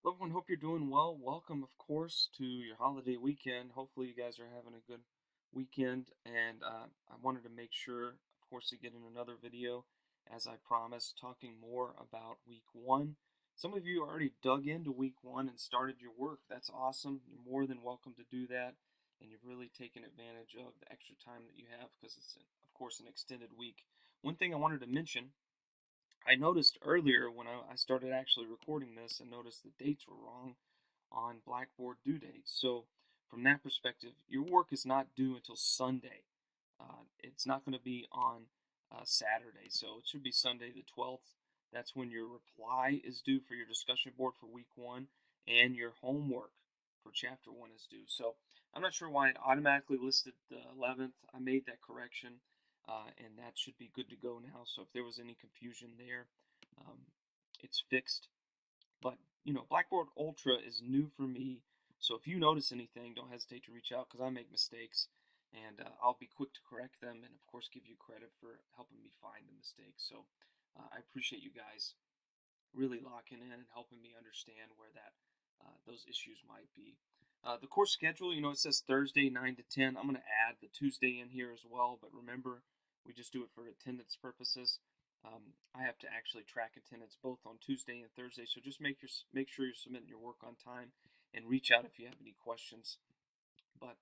Everyone, hope you're doing well. Welcome, of course, to your holiday weekend. Hopefully, you guys are having a good weekend. And I wanted to make sure, of course, to get in another video, as I promised, talking more about week one. Some of you already dug into week one and started your work. That's awesome. You're more than welcome to do that. And you've really taken advantage of the extra time that you have because it's, of course, an extended week. One thing I wanted to mention, I noticed earlier when I started actually recording this and noticed the dates were wrong on Blackboard due dates. So, from that perspective, your work is not due until Sunday. It's not going to be on Saturday. So, it should be Sunday the 12th. That's when your reply is due for your discussion board for week one, and your homework for chapter one is due. So, I'm not sure why it automatically listed the 11th. I made that correction and that should be good to go now. So if there was any confusion there, um, it's fixed. But Blackboard Ultra is new for me, so if you notice anything, don't hesitate to reach out because I make mistakes, and I'll be quick to correct them, and of course give you credit for helping me find the mistakes. So I appreciate you guys really locking in and helping me understand where those issues might be. The course schedule, it says Thursday 9 to 10. I'm going to add the Tuesday in here as well, but remember, we just do it for attendance purposes. I have to actually track attendance both on Tuesday and Thursday, so just make sure you're submitting your work on time and reach out if you have any questions. But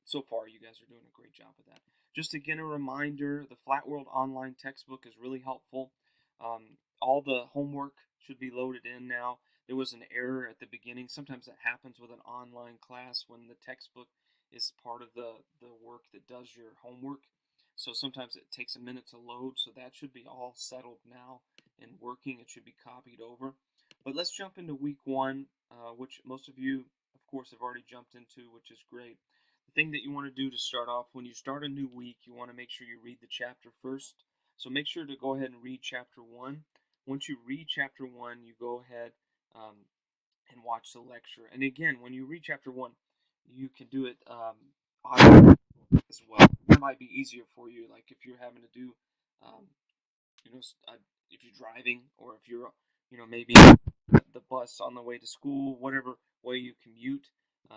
so far, you guys are doing a great job of that. Just again, a reminder, the Flat World online textbook is really helpful. All the homework should be loaded in now. There was an error at the beginning. Sometimes that happens with an online class when the textbook is part of the work that does your homework. So sometimes it takes a minute to load. So that should be all settled now and working. It should be copied over. But let's jump into week one, which most of you, of course, have already jumped into, which is great. The thing that you want to do to start off, when you start a new week, you want to make sure you read the chapter first. So make sure to go ahead and read chapter one. Once you read chapter one, you go ahead and watch the lecture. And again, when you read chapter one, you can do it audio as well. It might be easier for you, like if you're having to do, um, you know, if you're driving or if you're, maybe the bus on the way to school, whatever way you commute,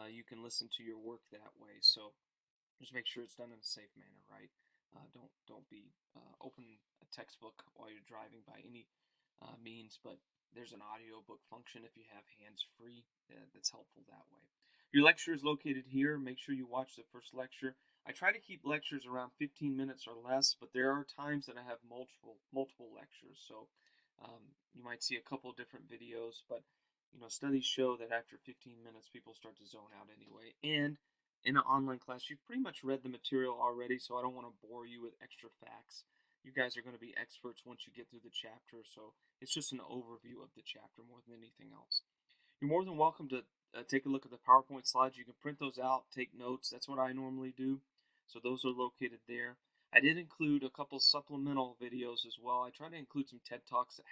you can listen to your work that way. So just make sure it's done in a safe manner, right? Don't be open a textbook while you're driving by any means, but there's an audiobook function if you have hands free that's helpful that way. Your lecture is located here. Make sure you watch the first lecture. I try to keep lectures around 15 minutes or less, but there are times that I have multiple lectures. So you might see a couple different videos, but studies show that after 15 minutes, people start to zone out anyway. And in an online class, you've pretty much read the material already, so I don't want to bore you with extra facts. You guys are going to be experts once you get through the chapter, so it's just an overview of the chapter more than anything else. You're more than welcome to take a look at the PowerPoint slides. You can print those out, take notes. That's what I normally do. So those are located there. I did include a couple supplemental videos as well. I try to include some TED Talks that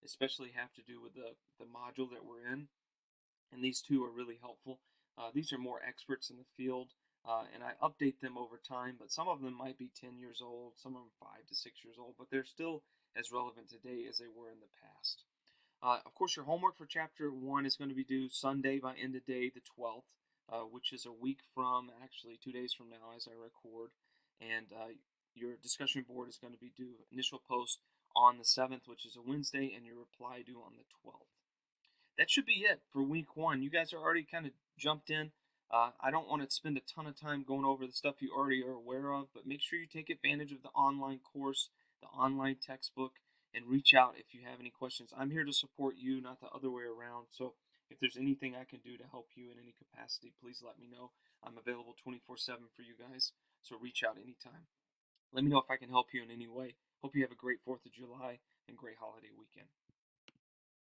especially have to do with the module that we're in. And these two are really helpful. These are more experts in the field, and I update them over time, but some of them might be 10 years old, some of them 5 to 6 years old, but they're still as relevant today as they were in the past. Of course, your homework for chapter 1 is going to be due Sunday by end of day, the 12th, which is a week from, actually 2 days from now as I record, and your discussion board is going to be due initial post on the 7th, which is a Wednesday, and your reply due on the 12th. That should be it for week one. You guys are already kind of jumped in. I don't want to spend a ton of time going over the stuff you already are aware of, but make sure you take advantage of the online course, the online textbook, and reach out if you have any questions. I'm here to support you, not the other way around. So if there's anything I can do to help you in any capacity, please let me know. I'm available 24/7 for you guys, so reach out anytime. Let me know if I can help you in any way. Hope you have a great 4th of July and great holiday weekend.